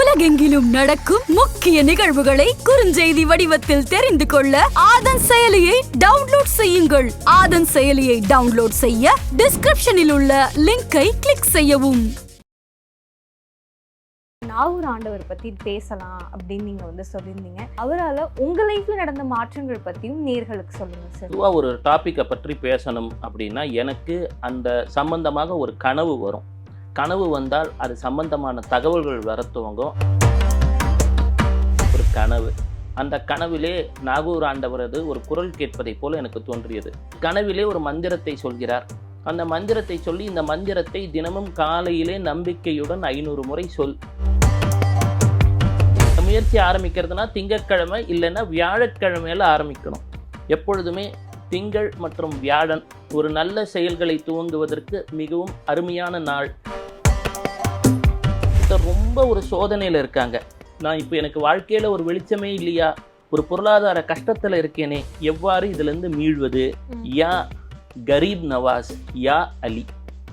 உலகெங்கிலும் நடக்கும் முக்கிய நிகழ்வுகளை குறுஞ்செய்தி வடிவத்தில் தெரிந்து கொள்ள ஆதன் செயலியை டவுன்லோட் செய்யுங்கள். ஆதன் செயலியை டவுன்லோட் செய்ய டிஸ்கிரிப்ஷனில் உள்ள லிங்கை கிளிக் செய்யவும். நாகூர் ஆண்டவர் பற்றி பேசலாம் அப்படின்னு நீங்கள் சொல்லியிருந்தீங்க. அவரால் உங்கள் லைஃப்பில் நடந்த மாற்றங்கள் பற்றியும் நேர்களுக்கு சொல்லுங்கள் சார். பொதுவாக ஒரு டாப்பிக்கை பற்றி பேசணும் அப்படின்னா எனக்கு அந்த சம்பந்தமாக ஒரு கனவு வரும். கனவு வந்தால் அது சம்பந்தமான தகவல்கள் வர துவங்கும். ஒரு கனவு, அந்த கனவிலே நாகூர் ஆண்டவரது ஒரு குரல் கேட்பதை போல எனக்கு தோன்றியது. கனவிலே ஒரு மந்திரத்தை சொல்கிறார். அந்த மந்திரத்தை சொல்லி இந்த மந்திரத்தை தினமும் காலையிலே நம்பிக்கையுடன் 500 முறை சொல். முயற்சி ஆரம்பிக்கிறதுனா திங்கட்கிழமை இல்லைன்னா வியாழக்கிழமையில ஆரம்பிக்கணும். எப்பொழுதுமே திங்கள் மற்றும் வியாழன் ஒரு நல்ல செயல்களை துவங்குவதற்கு மிகவும் அருமையான நாள். ரொம்ப ஒரு சோதனையில் இருக்காங்க. நான் இப்போ எனக்கு வாழ்க்கையில் ஒரு வெளிச்சமே இல்லையா, ஒரு பொருளாதார கஷ்டத்தில் இருக்கேனே, எவ்வாறு இதிலிருந்து மீள்வது? யா கரீப் நவாஸ் யா அலி.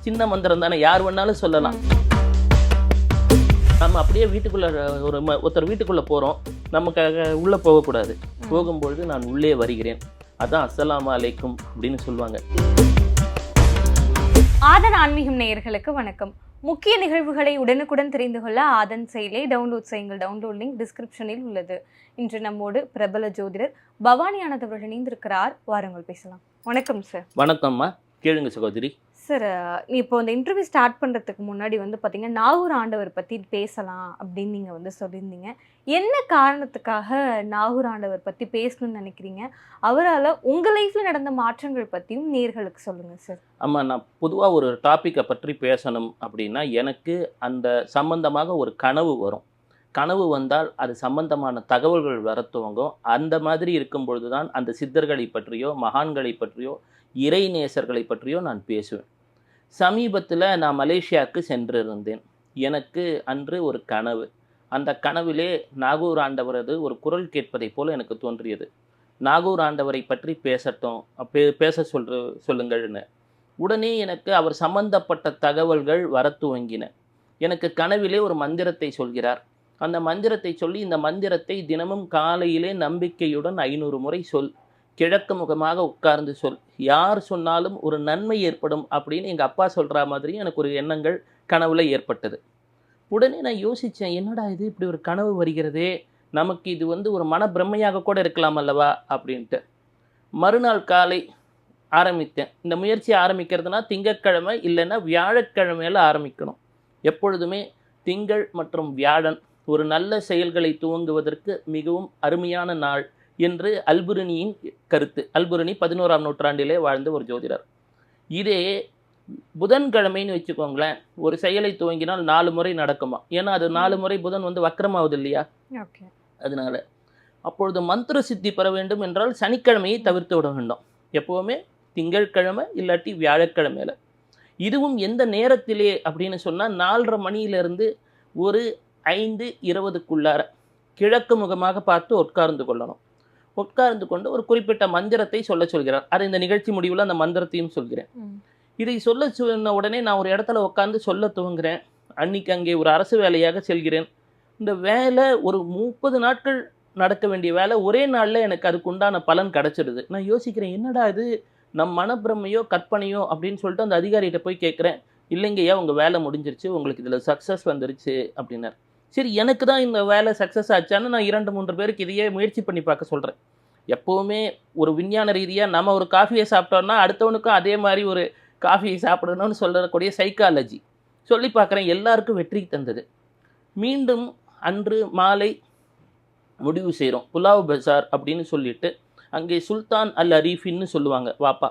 சின்ன மந்திரம் தானே, யார் வேணாலும் சொல்லலாம். நம்ம அப்படியே வீட்டுக்குள்ள ஒருத்தர் வீட்டுக்குள்ள போகிறோம், நமக்காக உள்ளே போகக்கூடாது. போகும்பொழுது நான் உள்ளே வருகிறேன், அதான் அஸ்ஸலாமு அலைக்கும் அப்படின்னு சொல்லுவாங்க. ஆதன் ஆன்மீகம் நேயர்களுக்கு வணக்கம். முக்கிய நிகழ்வுகளை உடனுக்குடன் தெரிந்து கொள்ள ஆதன் செயலியை டவுன்லோட் செய்யுங்கள். டவுன்லோட் லிங்க் டிஸ்கிரிப்ஷனில் உள்ளது. இன்று நம்மோடு பிரபல ஜோதிடர் பவானி ஆனந்த் அவர்கள் இணைந்திருக்கிறார். வாருங்கள் பேசலாம். வணக்கம் சார். வணக்கம்மா, கேளுங்க சகோதரி. சார், இப்போ இந்த இன்டர்வியூ ஸ்டார்ட் பண்ணுறதுக்கு முன்னாடி பார்த்தீங்கன்னா நாகூர் ஆண்டவர் பற்றி பேசலாம் அப்படின்னு நீங்கள் சொல்லியிருந்தீங்க. என்ன காரணத்துக்காக நாகூர் ஆண்டவர் பற்றி பேசணும்னு நினைக்கிறீங்க? அவரால் உங்கள் லைஃப்பில் நடந்த மாற்றங்கள் பற்றியும் நேர்களுக்கு சொல்லுங்கள் சார். ஆமாம், நான் பொதுவாக ஒரு டாப்பிக்கை பற்றி பேசணும் அப்படின்னா எனக்கு அந்த சம்பந்தமாக ஒரு கனவு வரும். கனவு வந்தால் அது சம்பந்தமான தகவல்கள் வர துவங்கும். அந்த மாதிரி இருக்கும் பொழுது தான் அந்த சித்தர்களை பற்றியோ மகான்களை பற்றியோ இறைநேசர்களை பற்றியோ நான் பேசுவேன். சமீபத்தில் நான் மலேசியாவுக்கு சென்றிருந்தேன். எனக்கு அன்று ஒரு கனவு. அந்த கனவிலே நாகூர் ஆண்டவரது ஒரு குரல் கேட்பதை போல எனக்கு தோன்றியது. நாகூர் ஆண்டவரை பற்றி பேச சொல்லுங்கள்னு. உடனே எனக்கு அவர் சம்பந்தப்பட்ட தகவல்கள் வர துவங்கின. எனக்கு கனவிலே ஒரு மந்திரத்தை சொல்கிறார். அந்த மந்திரத்தை சொல்லி இந்த மந்திரத்தை தினமும் காலையிலே நம்பிக்கையுடன் 500 முறை சொல். கிழக்கு முகமாக உட்கார்ந்து சொல். யார் சொன்னாலும் ஒரு நன்மை ஏற்படும் அப்படின்னு எங்கள் அப்பா சொல்கிற மாதிரி எனக்கு ஒரு எண்ணங்கள் கனவுல ஏற்பட்டது. உடனே நான் யோசித்தேன், என்னடா இது இப்படி ஒரு கனவு வருகிறதே, நமக்கு இது ஒரு மனப்பிரமையாக கூட இருக்கலாம் அல்லவா அப்படின்ட்டு. மறுநாள் காலை ஆரம்பித்தேன். இந்த முயற்சி ஆரம்பிக்கிறதுனா திங்கட்கிழமை இல்லைன்னா வியாழக்கிழமையில ஆரம்பிக்கணும். எப்பொழுதுமே திங்கள் மற்றும் வியாழன் ஒரு நல்ல செயல்களை துவங்குவதற்கு மிகவும் அருமையான நாள் என்று அல்புரனியின் கருத்து. அல்புரனி 11ஆம் நூற்றாண்டிலே வாழ்ந்த ஒரு ஜோதிடர். இதே புதன்கிழமைன்னு வச்சுக்கோங்களேன், ஒரு செயலை துவங்கினால் 4 முறை நடக்குமா. ஏன்னா அது 4 முறை புதன் வக்கரமாகுது இல்லையா, அதனால. அப்பொழுது மந்திர சித்தி பெற வேண்டும் என்றால் சனிக்கிழமையை தவிர்த்து விட வேண்டும். எப்போவுமே திங்கட்கிழமை இல்லாட்டி வியாழக்கிழமையில. இதுவும் எந்த நேரத்திலே அப்படின்னு சொன்னால் 4:30 மணியிலிருந்து ஒரு 5:20க்குள்ளார கிழக்கு முகமாக பார்த்து உட்கார்ந்து கொள்ளணும். உட்கார்ந்து கொண்டு ஒரு குறிப்பிட்ட மந்திரத்தை சொல்ல சொல்கிறார். அது இந்த நிகழ்ச்சி முடிவில் அந்த மந்திரத்தையும் சொல்கிறேன். இதை சொல்ல சொன்ன உடனே நான் ஒரு இடத்துல உட்காந்து சொல்ல துவங்குறேன். அன்னைக்கு அங்கே ஒரு அரசு வேலையாக செல்கிறேன். இந்த வேலை ஒரு 30 நாட்கள் நடக்க வேண்டிய வேலை ஒரே நாளில் எனக்கு அதுக்கு உண்டான பலன் கிடச்சிடுது. நான் யோசிக்கிறேன், என்னடா இது நம் மனப்பிரமையோ கற்பனையோ அப்படின்னு சொல்லிட்டு அந்த அதிகாரிகிட்ட போய் கேட்குறேன். இல்லைங்கய்யா, உங்கள் வேலை முடிஞ்சிருச்சு, உங்களுக்கு இதில் சக்ஸஸ் வந்துருச்சு அப்படின்னார். சரி, எனக்கு தான் இந்த வேலை சக்ஸஸ் ஆச்சான்னு நான் 2-3 பேருக்கு இதையே முயற்சி பண்ணி பார்க்க சொல்கிறேன். எப்போவுமே ஒரு விஞ்ஞான ரீதியாக நம்ம ஒரு காஃபியை சாப்பிட்டோம்னா அடுத்தவனுக்கும் அதே மாதிரி ஒரு காஃபியை சாப்பிடணும்னு சொல்லக்கூடிய சைக்காலஜி சொல்லி பார்க்குறேன். எல்லாருக்கும் வெற்றி தந்தது. மீண்டும் அன்று மாலை முடிவு செய்கிறோம். புலாவ் பஜார் அப்படின்னு சொல்லிட்டு அங்கே சுல்தான் அல் அரீஃபின்னு சொல்லுவாங்க வாப்பா,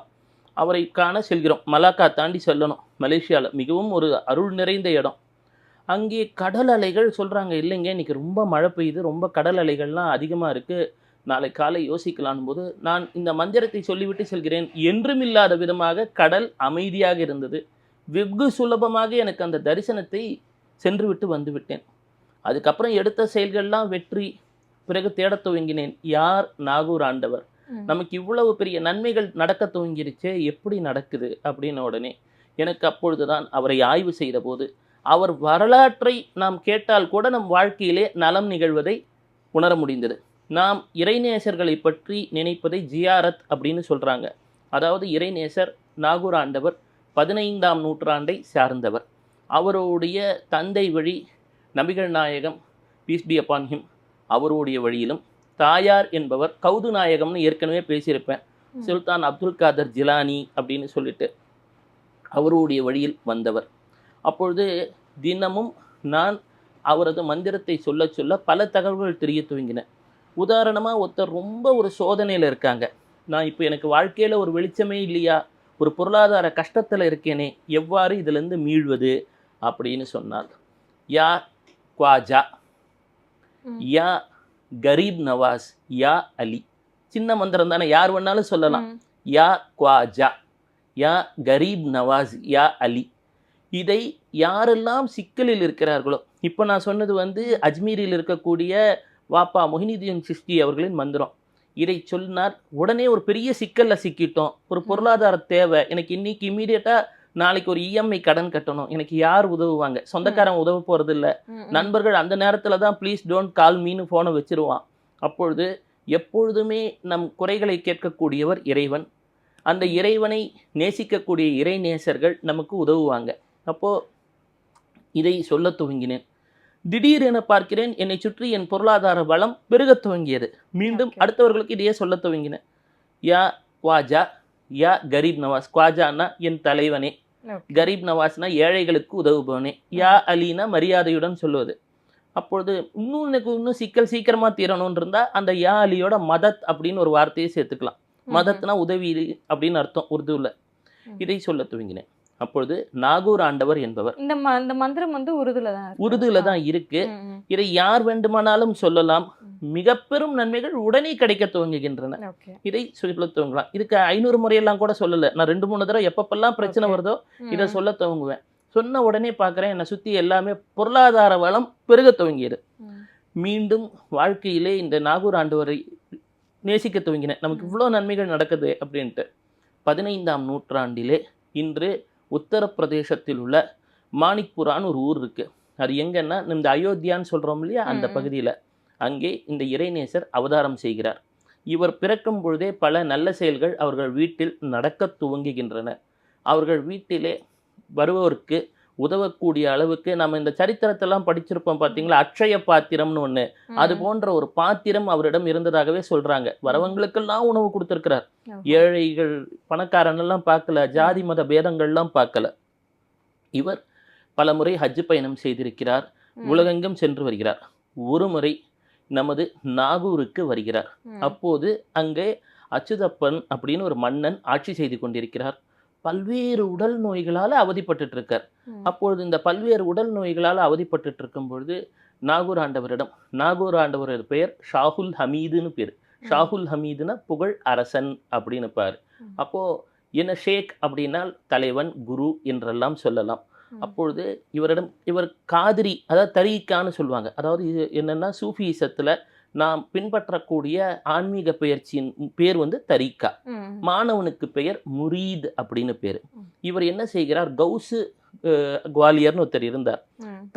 அவரை காண செல்கிறோம். மலாக்கா தாண்டி செல்லணும். மலேசியாவில் மிகவும் ஒரு அருள் நிறைந்த இடம். அங்கே கடல் அலைகள் சொல்கிறாங்க, இல்லைங்க இன்றைக்கி ரொம்ப மழை பெய்யுது, ரொம்ப கடல் அலைகள்லாம் அதிகமாக இருக்குது, நாளை காலை யோசிக்கலான் போது நான் இந்த மந்திரத்தை சொல்லிவிட்டு செல்கிறேன். என்றும் இல்லாத விதமாக கடல் அமைதியாக இருந்தது. வெகு சுலபமாக எனக்கு அந்த தரிசனத்தை சென்று விட்டு வந்து விட்டேன். அதுக்கப்புறம் எடுத்த செயல்கள்லாம் வெற்றி. பிறகு தேடத் துவங்கினேன், யார் நாகூர் ஆண்டவர், நமக்கு இவ்வளவு பெரிய நன்மைகள் நடக்க துவங்கிருச்சே, எப்படி நடக்குது அப்படின்ன உடனே எனக்கு அப்பொழுதுதான் அவரை ஆய்வு செய்த போது அவர் வரலாற்றை நாம் கேட்டால் கூட நம் வாழ்க்கையிலே நலம் நிகழ்வதை உணர முடிந்தது. நாம் இறைநேசர்களை பற்றி நினைப்பதை ஜியாரத் அப்படின்னு சொல்கிறாங்க. அதாவது இறைநேசர் நாகூர் ஆண்டவர் 15ஆம் நூற்றாண்டை சார்ந்தவர். அவருடைய தந்தை வழி நபிகள் நாயகம் பீஸ் பி அப்பான் ஹிம் அவருடைய வழியிலும், தாயார் என்பவர் கவுது நாயகம்னு ஏற்கனவே பேசியிருப்பேன், சுல்தான் அப்துல் காதர் ஜிலானி அப்படின்னு சொல்லிட்டு அவருடைய வழியில் வந்தவர். அப்பொழுது தினமும் நான் அவரது மந்திரத்தை சொல்ல சொல்ல பல தகவல்கள் தெரிய துவங்கின. உதாரணமாக ஒருத்தர் ரொம்ப ஒரு சோதனையில் இருக்காங்க, நான் இப்போ எனக்கு வாழ்க்கையில் ஒரு வெளிச்சமே இல்லையா, ஒரு பொருளாதார கஷ்டத்தில் இருக்கேனே, எவ்வாறு இதிலிருந்து மீள்வது அப்படின்னு சொன்னால், யா குவாஜா, யா கரீப் நவாஸ், யா அலி. சின்ன மந்திரம் தானே, யார் வேணாலும் சொல்லலாம். யா குவாஜா, யா கரீப் நவாஸ், யா அலி. இதை யாரெல்லாம் சிக்கலில் இருக்கிறார்களோ, இப்போ நான் சொன்னது அஜ்மீரில் இருக்கக்கூடிய வாப்பா மொஹினுதீன் சிஷ்டி அவர்களின் மந்திரம். இதை சொன்னால் உடனே ஒரு பெரிய சிக்கலில் சிக்கிட்டோம், ஒரு பொருளாதார தேவை, எனக்கு இன்னைக்கு இம்மீடியட்டாக நாளைக்கு ஒரு இஎம்ஐ கடன் கட்டணும், எனக்கு யார் உதவுவாங்க, சொந்தக்காரன் உதவ போகிறது இல்லை, நண்பர்கள் அந்த நேரத்தில் தான் ப்ளீஸ் டோன்ட் கால் மீன்னு ஃபோனை வச்சிருவான். அப்பொழுது எப்பொழுதுமே நம் குறைகளை கேட்கக்கூடியவர் இறைவன். அந்த இறைவனை நேசிக்கக்கூடிய இறைநேசர்கள் நமக்கு உதவுவாங்க. அப்போது இதை சொல்ல துவங்கினேன். திடீரென பார்க்கிறேன் என்னை சுற்றி என் பொருளாதார வளம் பெருக துவங்கியது. மீண்டும் அடுத்தவர்களுக்கு இதையே சொல்ல துவங்கினேன். யா குவாஜா, யா கரீப் நவாஸ். குவாஜானா என் தலைவனே, கரீப் நவாஸ்னா ஏழைகளுக்கு உதவுபவனே, யா அலினா மரியாதையுடன் சொல்லுவது. அப்பொழுது இன்னும் சிக்கல் சீக்கிரமாக தீரணும்னு இருந்தால் அந்த யா அலியோட மதத் அப்படின்னு ஒரு வார்த்தையை சேர்த்துக்கலாம். மதத்னா உதவி அப்படின்னு அர்த்தம் உருதுவில். இதை சொல்ல துவங்கினேன். அப்பொழுது நாகூர் ஆண்டவர் என்பவர், இந்த மந்திரம் உருதுல தான் இருக்கு. இதை யார் வேண்டுமானாலும் சொல்லலாம். மிக பெரும் நன்மைகள் உடனே கிடைக்க துவங்குகின்றன. இதை சொல்ல துவங்கலாம். இதுக்கு 500 முறையெல்லாம் கூட சொல்லலை. நான் 2-3 தடவை எப்பப்பெல்லாம் பிரச்சனை வருதோ இதை சொல்ல துவங்குவேன். சொன்ன உடனே பார்க்குறேன் என்னை சுற்றி எல்லாமே பொருளாதார வளம் பெருக துவங்கியது. மீண்டும் வாழ்க்கையிலே இந்த நாகூர் ஆண்டவரை நேசிக்க துவங்கினேன். நமக்கு இவ்வளோ நன்மைகள் நடக்குது அப்படின்ட்டு. 15ஆம் நூற்றாண்டிலே இன்று உத்தரப்பிரதேசத்தில் உள்ள மாணிக்புரான்னு ஒரு ஊர் இருக்குது. அது எங்கன்னா இந்த அயோத்தியான்னு சொல்கிறோம் இல்லையா, அந்த பகுதியில். அங்கே இந்த இறைநேசர் அவதாரம் செய்கிறார். இவர் பிறக்கும் பொழுதே பல நல்ல செயல்கள் அவர்கள் வீட்டில் நடக்க துவங்குகின்றன. அவர்கள் வீட்டிலே வருபவருக்கு உதவக்கூடிய அளவுக்கு நம்ம இந்த சரித்திரத்தெல்லாம் படிச்சிருப்போம் பார்த்தீங்களா, அக்ஷய பாத்திரம்னு ஒன்று, அது போன்ற ஒரு பாத்திரம் அவரிடம் இருந்ததாகவே சொல்கிறாங்க. வரவங்களுக்கெல்லாம் உணவு கொடுத்துருக்கிறார். ஏழைகள் பணக்காரனெல்லாம் பார்க்கல, ஜாதி மத பேதங்கள்லாம் பார்க்கல. இவர் பல முறை ஹஜ் பயணம் செய்திருக்கிறார், உலகெங்கும் சென்று வருகிறார். ஒரு முறை நமது நாகூருக்கு வருகிறார். அப்போது அங்கே அச்சுதப்பன் அப்படின்னு ஒரு மன்னன் ஆட்சி செய்து கொண்டிருக்கிறார். பல்வேறு உடல் நோய்களால் அவதிப்பட்டு இருக்கார். அப்பொழுது இந்த பல்வேறு உடல் நோய்களால் அவதிப்பட்டு இருக்கும் பொழுது நாகூர் ஆண்டவர் பெயர் ஷாஹுல் ஹமீதுன்னு பேர். ஷாஹுல் ஹமீதுனா புகழ் அரசன் அப்படின்னு பாரு. அப்போது என்ன ஷேக் அப்படின்னால் தலைவன், குரு என்றெல்லாம் சொல்லலாம். அப்பொழுது இவர் காதிரி, அதாவது தரீக்கான்னு சொல்லுவாங்க. அதாவது இது என்னென்னா சூஃபிசத்தில் நாம் பின்பற்றக்கூடிய ஆன்மீக பயிற்சியின் பேர் தரீக்கா. மாணவனுக்கு பெயர் முரீத் அப்படின்னு பேர். இவர் என்ன செய்கிறார், கௌசு குவாலியர்னு ஒருத்தர் இருந்தார்.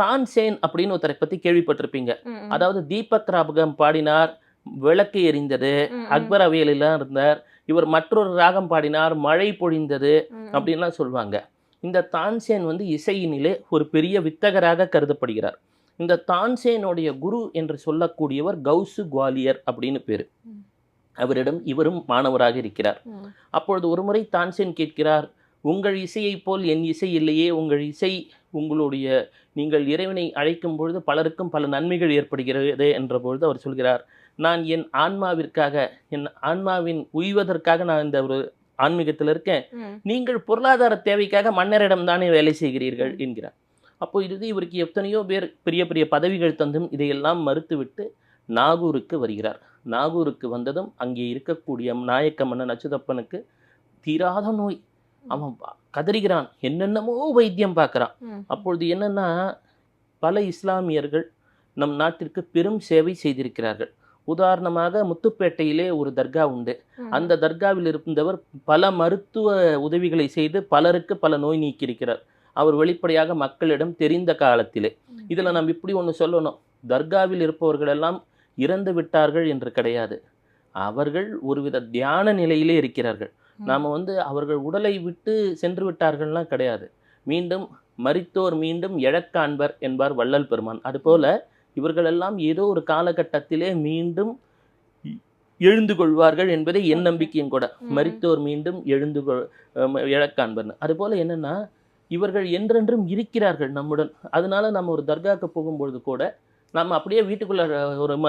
தான்சேன் அப்படின்னு ஒருத்தரை பற்றி கேள்விப்பட்டிருப்பீங்க. அதாவது தீபக் ராகம் பாடினார், விளக்கு எரிந்தது, அக்பர் அவையிலாம் இருந்தார். இவர் மற்றொரு ராகம் பாடினார், மழை பொழிந்தது அப்படின்லாம் சொல்லுவாங்க. இந்த தான்சேன் இசையினிலே ஒரு பெரிய வித்தகராக கருதப்படுகிறார். இந்த தான்சேனுடைய குரு என்று சொல்லக்கூடியவர் கௌசு குவாலியர் அப்படின்னு பேர். அவரிடம் இவரும் மாணவராக இருக்கிறார். அப்பொழுது ஒரு முறை தான்சேன் கேட்கிறார், உங்கள் இசையை போல் என் இசை இல்லையே, உங்கள் இசை நீங்கள் இறைவனை அழைக்கும் பொழுது பலருக்கும் பல நன்மைகள் ஏற்படுகிறது என்ற பொழுது அவர் சொல்கிறார், நான் என் ஆன்மாவிற்காக, என் ஆன்மாவின் உய்வதற்காக நான் இந்த ஒரு ஆன்மீகத்தில் இருக்கேன், நீங்கள் பொருளாதார தேவைக்காக மன்னரிடம் தானே வேலை செய்கிறீர்கள் என்கிறார். அப்போ இவருக்கு எத்தனையோ பேர் பெரிய பெரிய பதவிகள் தந்தும் இதையெல்லாம் மறுத்துவிட்டு நாகூருக்கு வருகிறார். நாகூருக்கு வந்ததும் அங்கே இருக்கக்கூடிய நாயக்க மன்னன் அச்சுதப்பனுக்கு தீராத நோய். அவன் கதறுகிறான், என்னென்னமோ வைத்தியம் பார்க்குறான். அப்பொழுது என்னன்னா, பல இஸ்லாமியர்கள் நம் நாட்டிற்கு பெரும் சேவை செய்திருக்கிறார்கள். உதாரணமாக முத்துப்பேட்டையிலே ஒரு தர்கா உண்டு. அந்த தர்காவில் இருந்தவர் பல மருத்துவ உதவிகளை செய்து பலருக்கு பல நோய் நீக்கியிருக்கிறார். அவர் வெளிப்படையாக மக்களிடம் தெரிந்த காலத்திலே. இதில் நம்ம இப்படி ஒன்று சொல்லணும், தர்காவில் இருப்பவர்கள் எல்லாம் இறந்து விட்டார்கள் என்று கிடையாது. அவர்கள் ஒருவித தியான நிலையிலே இருக்கிறார்கள். நாம் அவர்கள் உடலை விட்டு சென்று விட்டார்கள்லாம் கிடையாது. மீண்டும் மரித்தோர் மீண்டும் எழக்காண்பர் என்பார் வள்ளல் பெருமான். அதுபோல இவர்களெல்லாம் ஏதோ ஒரு காலகட்டத்திலே மீண்டும் எழுந்து கொள்வார்கள் என்பதே என் நம்பிக்கையும் கூட. மரித்தோர் மீண்டும் எழக்காண்பர். அதுபோல என்னன்னா, இவர்கள் என்றென்றும் இருக்கிறார்கள் நம்முடன். அதனால நம்ம ஒரு தர்காவுக்கு போகும்பொழுது கூட நம்ம அப்படியே வீட்டுக்குள்ள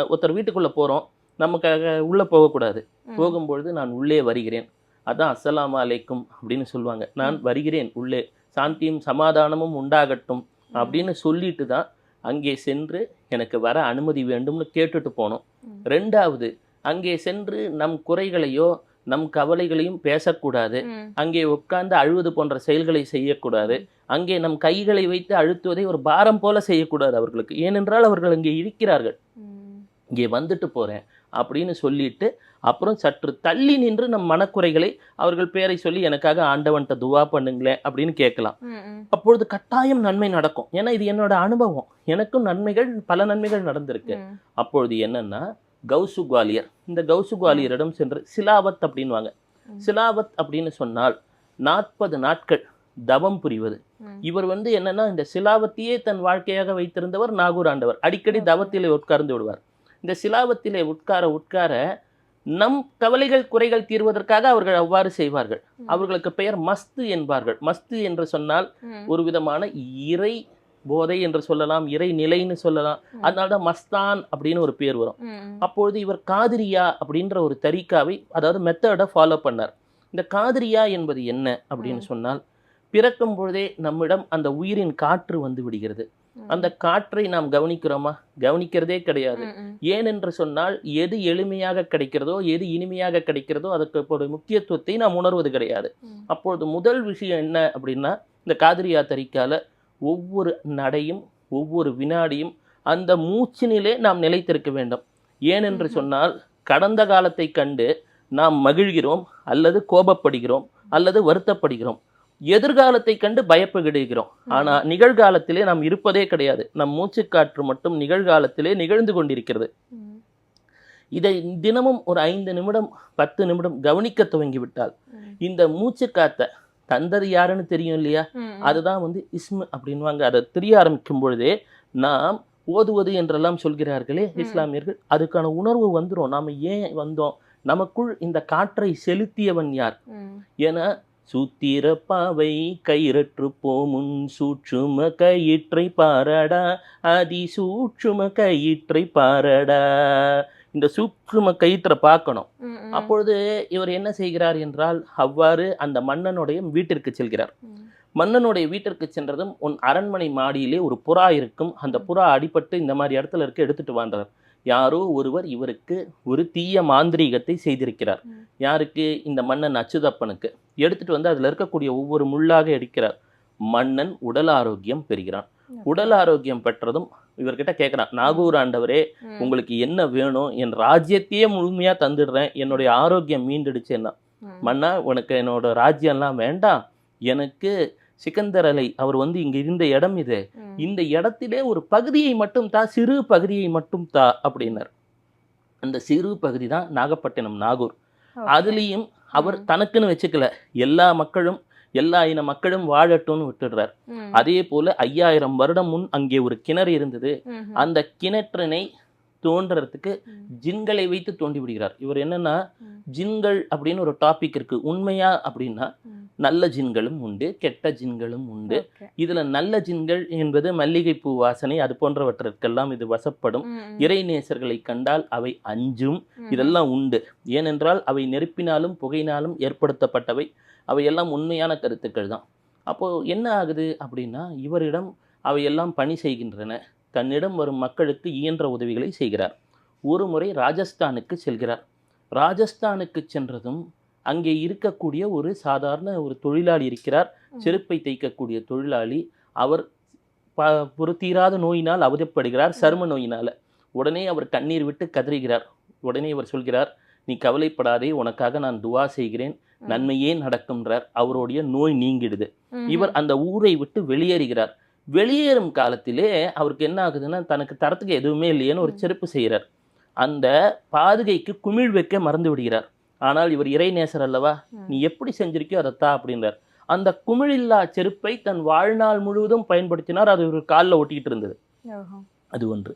ஒருத்தர் வீட்டுக்குள்ள போறோம், நமக்காக உள்ள போகக்கூடாது. போகும்பொழுது நான் உள்ளே வருகிறேன், அதான் அஸ்ஸலாமு அலைக்கும் அப்படின்னு சொல்லுவாங்க. நான் வருகிறேன் உள்ளே, சாந்தியும் சமாதானமும் உண்டாகட்டும் அப்படின்னு சொல்லிட்டு தான் அங்கே சென்று எனக்கு வர அனுமதி வேண்டும்னு கேட்டுட்டு போனோம். ரெண்டாவது, அங்கே சென்று நம் குறைகளையோ நம் கவலைகளையும் பேசக்கூடாது. அங்கே உட்கார்ந்து அழுவது போன்ற செயல்களை செய்யக்கூடாது. அங்கே நம் கைகளை வைத்து அழுத்துவதை ஒரு பாரம் போல செய்யக்கூடாது அவர்களுக்கு. ஏனென்றால் அவர்கள் அங்கே இருக்கிறார்கள். இங்கே வந்துட்டு போறேன் அப்படின்னு சொல்லிட்டு அப்புறம் சற்று தள்ளி நின்று நம் மனக்குறைகளை அவர்கள் பேரை சொல்லி எனக்காக ஆண்டவன்கிட்ட துவா பண்ணுங்களேன் அப்படின்னு கேட்கலாம். அப்பொழுது கட்டாயம் நன்மை நடக்கும். ஏன்னா இது என்னோட அனுபவம், எனக்கும் பல நன்மைகள் நடந்திருக்கு. அப்பொழுது என்னன்னா, கௌசு குவாலியர், இந்த கௌசு குவாலியரிடம் சென்று சிலாவத் அப்படின்வாங்க. சிலாவத் அப்படின்னு சொன்னால் 40 நாட்கள் தவம் புரிவது. இவர் என்னன்னா, இந்த சிலாவத்தையே தன் வாழ்க்கையாக வைத்திருந்தவர் நாகூர் ஆண்டவர். அடிக்கடி தவத்திலே உட்கார்ந்து விடுவார். இந்த சிலாவத்திலே உட்கார நம் கவலைகள் குறைகள் தீர்வதற்காக அவர்கள் அவ்வாறு செய்வார்கள். அவர்களுக்கு பெயர் மஸ்து என்பார்கள். மஸ்து என்று சொன்னால் ஒரு விதமான இறை போதை என்று சொல்லலாம், இறை நிலைன்னு சொல்லலாம். அதனால்தான் மஸ்தான் அப்படின்னு ஒரு பேர் வரும். அப்பொழுது இவர் காதிரியா அப்படின்ற ஒரு தரிகாவை, அதாவது மெத்தடை ஃபாலோ பண்ணார். இந்த காதிரியா என்பது என்ன அப்படின்னு சொன்னால், பிறக்கும் பொழுதே நம்மிடம் அந்த உயிரின் காற்று வந்து விடுகிறது. அந்த காற்றை நாம் கவனிக்கிறோமா? கவனிக்கிறதே கிடையாது. ஏனென்று சொன்னால், எது எளிமையாக கிடைக்கிறதோ, எது இனிமையாக கிடைக்கிறதோ அதற்கு ஒரு முக்கியத்துவத்தை நாம் உணர்வது கிடையாது. அப்பொழுது முதல் விஷயம் என்ன அப்படின்னா, இந்த காதிரியா தரிக்கால ஒவ்வொரு நடையும் ஒவ்வொரு வினாடியும் அந்த மூச்சினிலே நாம் நிலைத்திருக்க வேண்டும். ஏனென்று சொன்னால், கடந்த காலத்தை கண்டு நாம் மகிழ்கிறோம், அல்லது கோபப்படுகிறோம், அல்லது வருத்தப்படுகிறோம். எதிர்காலத்தை கண்டு பயப்படுகிறோம். ஆனா நிகழ்காலத்திலே நாம் இருப்பதே கிடையாது. நம் மூச்சுக்காற்று மட்டும் நிகழ்காலத்திலே நிகழ்ந்து கொண்டிருக்கிறது. இதை தினமும் ஒரு 5 நிமிடம் 10 நிமிடம் கவனிக்க துவங்கிவிட்டால் இந்த மூச்சுக்காத்தை தந்தது யாருன்னு தெரியும் இல்லையா? அதுதான் இஸ்மு அப்படின்வாங்க. அதை தெரிய ஆரம்பிக்கும் பொழுதே நாம் ஓதுவது என்றெல்லாம் சொல்கிறார்களே இஸ்லாமியர்கள், அதுக்கான உணர்வு வந்துடும். நாம ஏன் வந்தோம், நமக்குள் இந்த காற்றை செலுத்தியவன் யார்? ஏன்னா, சூத்திர பாவை கயிறற்று போமுன் சூட்சும கயிற்றை பாரடா, அதி சூட்சும கயிற்றை பாரடா. இந்த சூட்சும கயிற்றை பார்க்கணும். அப்பொழுது இவர் என்ன செய்கிறார் என்றால், அவ்வாறு அந்த மன்னனுடைய வீட்டிற்கு செல்கிறார். மன்னனுடைய வீட்டிற்கு சென்றதும், உன் அரண்மனை மாடியிலே ஒரு புறா இருக்கும், அந்த புறா அடிபட்டு இந்த மாதிரி இடத்துல இருக்க, எடுத்துட்டு வாண்டார். யாரோ ஒருவர் இவருக்கு ஒரு தீய மாந்திரீகத்தை செய்திருக்கிறார். யாருக்கு? இந்த மன்னன் அச்சுதப்பனுக்கு. எடுத்துட்டு அதில் இருக்கக்கூடிய ஒவ்வொரு முள்ளாக எடுக்கிறார். மன்னன் உடல் ஆரோக்கியம் பெறுகிறான். உடல் ஆரோக்கியம் பெற்றதும் இவர்கிட்ட கேட்குறான், நாகூர் ஆண்டவரே, உங்களுக்கு என்ன வேணும்? என் ராஜ்யத்தையே முழுமையா தந்துடுறேன், என்னுடைய ஆரோக்கியம் மீண்டுடுச்சுன்னா. மன்னா, உனக்கு என்னோட ராஜ்யம்லாம் வேண்டாம், எனக்கு சிக்கந்தர் அலை அவர் இங்க இருந்த இடம் இது, இந்த இடத்திலே ஒரு பகுதியை மட்டும் தா, சிறு பகுதியை மட்டும் தா அப்படின்னார். அந்த சிறு பகுதி தான் நாகப்பட்டினம், நாகூர். அதுலேயும் அவர் தனக்குன்னு வச்சுக்கல, எல்லா மக்களும் எல்லா இன மக்களும் வாழட்டும்னு விட்டுடுறார். அதே போல 5000 வருடம் முன் அங்கே ஒரு கிணறு இருந்தது. அந்த கிணற்றினை தோன்றதுக்கு ஜின்களை வைத்து தோண்டி விடுகிறார். இவர் என்னன்னா, ஜின்கள் அப்படின்னு ஒரு டாபிக் இருக்கு. உண்மையா அப்படின்னா, நல்ல ஜின்களும் உண்டு, கெட்ட ஜின்களும் உண்டு. இதுல நல்ல ஜின்கள் என்பது மல்லிகைப்பூ வாசனை அது போன்றவற்றிற்கெல்லாம் இது வசப்படும். இறைநேசர்களை கண்டால் அவை அஞ்சும். இதெல்லாம் உண்டு. ஏனென்றால் அவை நெருப்பினாலும் புகையினாலும் ஏற்படுத்தப்பட்டவை. அவையெல்லாம் உண்மையான கருத்துக்கள் தான். அப்போ என்ன ஆகுது அப்படின்னா, இவரிடம் அவையெல்லாம் பணி செய்கின்றன. தன்னிடம் வரும் மக்களுக்கு இயன்ற உதவிகளை செய்கிறார். ஒரு முறை ராஜஸ்தானுக்கு செல்கிறார். ராஜஸ்தானுக்கு சென்றதும் அங்கே இருக்கக்கூடிய ஒரு சாதாரண ஒரு தொழிலாளி இருக்கிறார், செருப்பை தைக்கக்கூடிய தொழிலாளி. அவர் ஒரு தீராத நோயினால் அவதிப்படுகிறார், சரும நோயினால. உடனே அவர் கண்ணீர் விட்டு கதறுகிறார். உடனே அவர் சொல்கிறார், நீ கவலைப்படாதே, உனக்காக நான் துவா செய்கிறேன், நன்மையே நடக்கும்ன்றார். அவருடைய நோய் நீங்கிடுது. இவர் அந்த ஊரை விட்டு வெளியேறுகிறார். வெளியேறும் காலத்திலே அவருக்கு என்ன ஆகுதுன்னா, தனக்கு தரத்துக்கு எதுவுமே இல்லையேன்னு ஒரு செருப்பு செய்கிறார். அந்த பாதுகைக்கு குமிழ் வைக்க மறந்து விடுகிறார். ஆனால் இவர் இறைநேசர் அல்லவா, நீ எப்படி செஞ்சிருக்கியோ அதைத்தா அப்படின்றார். அந்த குமிழில்லா செருப்பை தன் வாழ்நாள் முழுவதும் பயன்படுத்தினார். அது ஒரு காலில் ஒட்டிக்கிட்டு இருந்தது. அது ஒன்று.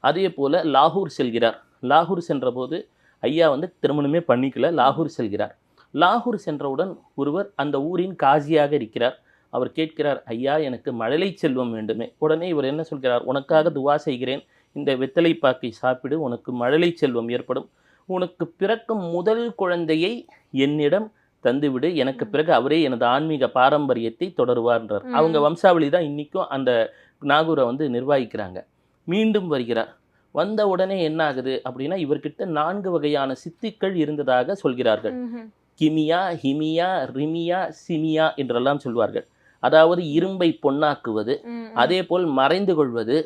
அதே போல லாகூர் செல்கிறார். லாகூர் சென்றபோது ஐயா திருமணமே பண்ணிக்கல. லாகூர் செல்கிறார். லாகூர் சென்றவுடன் ஒருவர் அந்த ஊரின் காசியாக இருக்கிறார். அவர் கேட்கிறார், ஐயா எனக்கு மழலை செல்வம் வேண்டுமே. உடனே இவர் என்ன சொல்கிறார், உனக்காக துவா செய்கிறேன், இந்த வெத்தலை பாக்கை சாப்பிடு, உனக்கு மழலை செல்வம் ஏற்படும். உனக்கு பிறக்கும் முதல் குழந்தையை என்னிடம் தந்துவிடு, எனக்கு பிறகு அவரே எனது ஆன்மீக பாரம்பரியத்தை தொடருவார்ன்றார். அவங்க வம்சாவளி தான் இன்னைக்கும் அந்த நாகூரை நிர்வகிக்கிறாங்க. மீண்டும் வருகிறார். வந்த உடனே என்ன ஆகுது அப்படின்னா, இவர்கிட்ட 4 வகையான சித்திகள் இருந்ததாக சொல்கிறார்கள். கிமியா, ஹிமியா, ரிமியா, சிமியா என்றெல்லாம் சொல்வார்கள். அதாவது இரும்பை பொன்னாக்குவது, அதே போல் மறைந்து கொள்வது,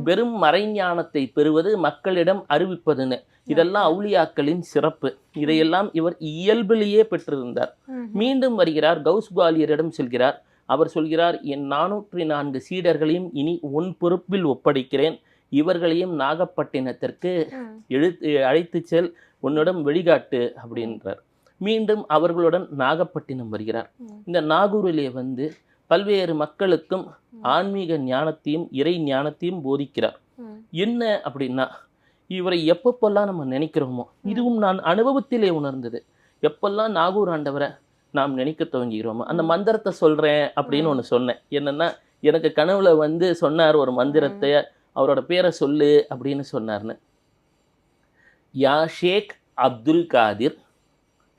வெறும் மறைஞானத்தை பெறுவது, மக்களிடம் அறிவிப்பதுன்னு. இதெல்லாம் அவுலியாக்களின் சிறப்பு. இதையெல்லாம் இவர் இயல்பிலேயே பெற்றிருந்தார். மீண்டும் வருகிறார். கௌஸ் குவாலியரிடம் செல்கிறார். அவர் சொல்கிறார், என் 404 சீடர்களையும் இனி உன் பொறுப்பில் ஒப்படைக்கிறேன். இவர்களையும் நாகப்பட்டினத்திற்கு அழைத்து செல், உன்னிடம் வெளிகாட்டு அப்படின்றார். மீண்டும் அவர்களுடன் நாகப்பட்டினம் வருகிறார். இந்த நாகூரிலே பல்வேறு மக்களுக்கும் ஆன்மீக ஞானத்தையும் இறை ஞானத்தையும் போதிக்கிறார். என்ன அப்படின்னா, இவரை எப்பப்பெல்லாம் நம்ம நினைக்கிறோமோ, இதுவும் நான் அனுபவத்திலே உணர்ந்தது, எப்பெல்லாம் நாகூர் ஆண்டவரை நாம் நினைக்க துவங்குகிறோமோ, அந்த மந்திரத்தை சொல்றேன் அப்படின்னு ஒன்று சொன்னேன். என்னன்னா, எனக்கு கனவுல சொன்னார் ஒரு மந்திரத்தை, அவரோட பேரை சொல்லு அப்படின்னு சொன்னார்னு. யா ஷேக் அப்துல் காதிர்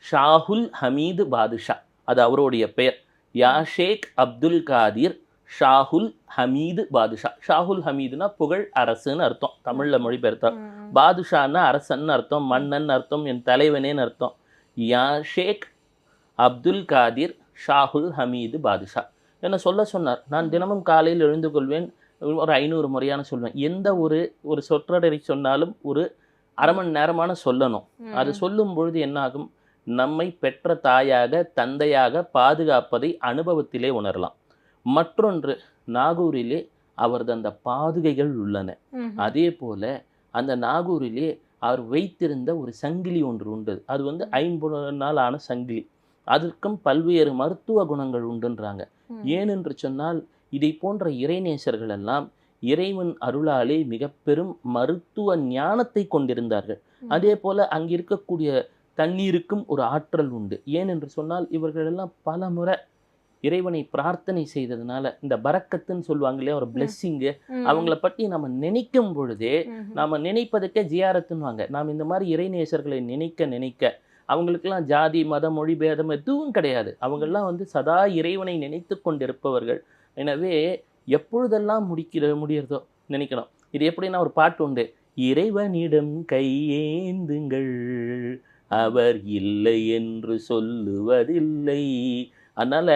ஷாஹுல் ஹமீது பாதுஷா, அது அவருடைய பெயர். யா ஷேக் அப்துல் காதிர் ஷாஹுல் ஹமீது பாதுஷா. ஷாஹுல் ஹமீதுனா புகழ் அரசுன்னு அர்த்தம், தமிழில் மொழிபெயர்த்தோம். பாதுஷான்னா அரசன் அர்த்தம், மன்னன் அர்த்தம், என் தலைவனேன்னு அர்த்தம். யா ஷேக் அப்துல் காதிர் ஷாஹுல் ஹமீது பாதுஷா என்ன சொல்ல சொன்னார். நான் தினமும் காலையில் எழுந்து கொள்வேன், ஒரு 500 முறையான சொல்வேன். எந்த ஒரு சொற்றொடரை சொன்னாலும் ஒரு அரை மணி நேரமான சொல்லணும். அது சொல்லும் பொழுது என்ன ஆகும், நம்மை பெற்ற தாயாக தந்தையாக பாதுகாப்பதை அனுபவத்திலே உணரலாம். மற்றொன்று, நாகூரிலே அவரது அந்த பாதுகைகள் உள்ளன. அதே போல அந்த நாகூரிலே அவர் வைத்திருந்த ஒரு சங்கிலி ஒன்று உண்டு. அது 50 ஆன சங்கிலி. அதற்கும் பல்வேறு மருத்துவ குணங்கள் உண்டுன்றாங்க. ஏனென்று சொன்னால், இதை போன்ற இறைநேசர்கள் எல்லாம் இறைவன் அருளாலே மிக பெரும் மருத்துவ ஞானத்தை கொண்டிருந்தார்கள். அதே போல அங்கே இருக்கக்கூடிய தண்ணீருக்கும் ஒரு ஆற்றல் உண்டு. ஏனென்று சொன்னால், இவர்கள் எல்லாம் பல முறை இறைவனை பிரார்த்தனை செய்ததுனால, இந்த பரக்கத்துன்னு சொல்லுவாங்க இல்லையா, ஒரு பிளெஸ்ஸிங்கு, அவங்கள பற்றி நம்ம நினைக்கும் பொழுதே, நாம நினைப்பதுக்கே ஜியாரத்துன்னுவாங்க. நாம் இந்த மாதிரி இறைநேசர்களை நினைக்க அவங்களுக்கெல்லாம் ஜாதி மத மொழி பேதம் எதுவும் கிடையாது. அவங்கெல்லாம் சதா இறைவனை நினைத்து கொண்டிருப்பவர்கள். எனவே எப்பொழுதெல்லாம் முடியறதோ நினைக்கணும். இது எப்படின்னா, ஒரு பாட்டு உண்டு, இறைவனிடம் கையேந்துங்கள், அவர் இல்லை என்று சொல்லுவதில்லை. அதனால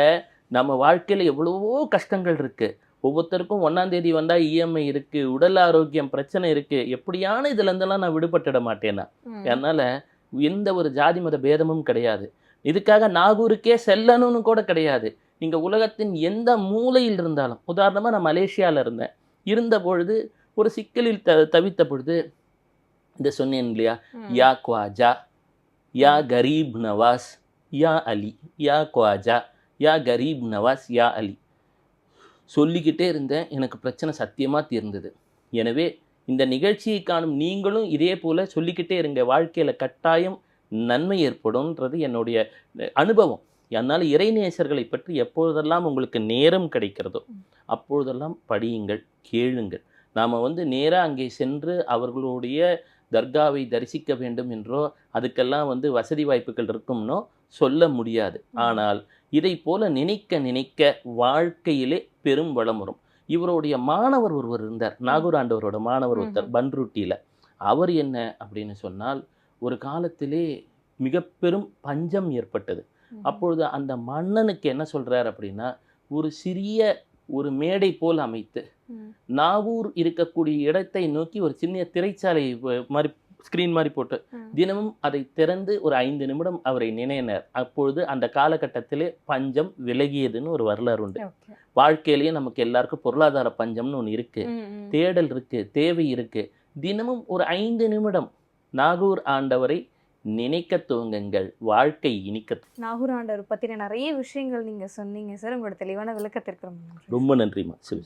நம்ம வாழ்க்கையில எவ்வளவோ கஷ்டங்கள் இருக்கு. ஒவ்வொருத்தருக்கும் 1ஆம் தேதி வந்தா இஎம்ஐ இருக்கு, உடல் ஆரோக்கியம் பிரச்சனை இருக்கு. எப்படியான இதுல இருந்தெல்லாம் நான் விடுபட்டுட மாட்டேன்னா. அதனால எந்த ஒரு ஜாதி மத பேதமும் கிடையாது. இதுக்காக நாகூருக்கே செல்லணும்னு கூட கிடையாது. நீங்க உலகத்தின் எந்த மூலையில் இருந்தாலும், உதாரணமா நான் மலேசியால இருந்த பொழுது ஒரு சிக்கலில் தவித்த பொழுது இந்த சொன்னேன் இல்லையா, யா குவாஜா, யா கரீப் நவாஸ், யா அலி, யா குவாஜா, யா கரீப் நவாஸ், யா அலி சொல்லிக்கிட்டே இருந்தேன். எனக்கு பிரச்சனை சத்தியமாக தீர்ந்தது. எனவே இந்த நிகழ்ச்சியை காணும் நீங்களும் இதே போல் சொல்லிக்கிட்டே இருங்க. வாழ்க்கையில் கட்டாயம் நன்மை ஏற்படும்ன்றது என்னுடைய அனுபவம். அதனால் இறைநேசர்களை பற்றி எப்பொழுதெல்லாம் உங்களுக்கு நேரம் கிடைக்கிறதோ அப்பொழுதெல்லாம் படியுங்கள், கேளுங்கள். நாம் நேராக அங்கே சென்று அவர்களுடைய தர்காவை தரிசிக்க வேண்டும் என்றோ அதுக்கெல்லாம் வசதி வாய்ப்புகள் இருக்கும்னோ சொல்ல முடியாது. ஆனால் இதை போல நினைக்க வாழ்க்கையிலே பெரும் வளம் வரும். இவருடைய மாணவர் ஒருவர் இருந்தார், நாகூர் ஆண்டவரோட மாணவர் ஒருத்தர் பன்ருட்டியில். அவர் என்ன அப்படின்னு சொன்னால், ஒரு காலத்திலே மிக பெரும் பஞ்சம் ஏற்பட்டது. அப்பொழுது அந்த மன்னனுக்கு என்ன சொல்றார் அப்படின்னா, ஒரு சிறிய ஒரு மேடை போல் அமைத்து நாகூர் இருக்கக்கூடிய இடத்தை நோக்கி ஒரு சின்ன திரைச்சாலை மாதிரி ஸ்க்ரீன் மாதிரி போட்டு தினமும் அதை திறந்து ஒரு 5 நிமிடம் அவரை நினைனர். அப்பொழுது அந்த காலகட்டத்திலே பஞ்சம் விலகியதுன்னு ஒரு வரலாறு உண்டு. வாழ்க்கையிலேயே நமக்கு எல்லாருக்கும் பொருளாதார பஞ்சம்னு ஒன்று இருக்கு, தேடல் இருக்கு, தேவை இருக்கு. தினமும் ஒரு 5 நிமிடம் நாகூர் ஆண்டவரை நினைக்க துவங்குங்கள், வாழ்க்கை இனிக்க. நாகூர் ஆண்டவர் பற்றின நிறைய விஷயங்கள் நீங்கள் சொன்னீங்க சார். உங்களோட தெளிவான விளக்கத்திற்கு ரொம்ப நன்றிம்மா. சரி.